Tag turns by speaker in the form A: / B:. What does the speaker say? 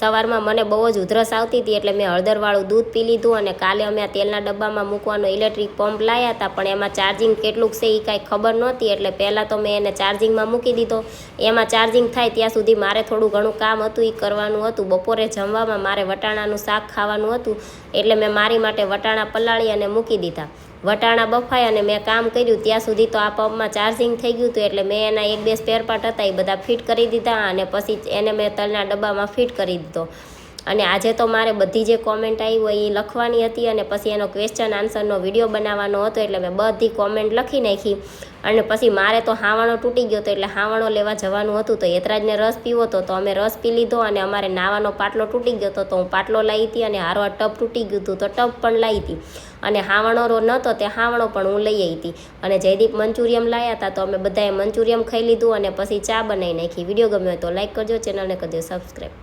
A: સવારમાં મને બહુ જ ઉધરસ આવતી હતી એટલે મેં હળદરવાળું દૂધ પી લીધું અને કાલે અમે આ તેલના ડબ્બામાં મૂકવાનો ઇલેક્ટ્રિક પંપ લાવ્યા હતા પણ એમાં ચાર્જિંગ કેટલુંક છે એ કાંઈ ખબર નહોતી એટલે પહેલાં તો મેં એને ચાર્જિંગમાં મૂકી દીધો. એમાં ચાર્જિંગ થાય ત્યાં સુધી મારે થોડું ઘણું કામ હતું એ કરવાનું હતું. બપોરે જમવામાં મારે વટાણાનું શાક ખાવાનું હતું એટલે મેં મારી માટે વટાણા પલાળી અને મૂકી દીધા. વટાણા બફાય અને મેં કામ કર્યું ત્યાં સુધી તો આ પંપમાં ચાર્જિંગ થઈ ગયું હતું એટલે મેં એના 1-2 સ્પેર પાર્ટ હતા એ બધા ફિટ કરી દીધા અને પછી એને મેં તલના ડબ્બામાં ફિટ કરી દીધો. અને આજે તો મારે બધી જે કોમેન્ટ આવી હોય એ લખવાની હતી અને પછી એનો ક્વેશ્ચન આન્સરનો વિડીયો બનાવવાનો હતો એટલે મેં બધી કોમેન્ટ લખી નાખી. અને પછી મારે તો હાવણો તૂટી ગયો હતો એટલે હાવણો લેવા જવાનું હતું તો યતરાજને રસ પીવો હતો તો અમે રસ પી લીધો અને અમારે નાવાનો પાટલો તૂટી ગયો હતો તો હું પાટલો લાવી હતી અને હારો ટબ તૂટી ગયું હતું તો ટબ પણ લાવી હતી અને હાવણો નહોતો તે હાવણો પણ હું લઈ આવી હતી. અને જયદીપ મંચુરિયમ લાવ્યા હતા તો અમે બધાએ મંચુરિયમ ખાઈ લીધું અને પછી ચા બનાવી નાખી. વિડીયો ગમ્યો તો લાઈક કરજો, ચેનલને કરજો સબસ્ક્રાઈબ.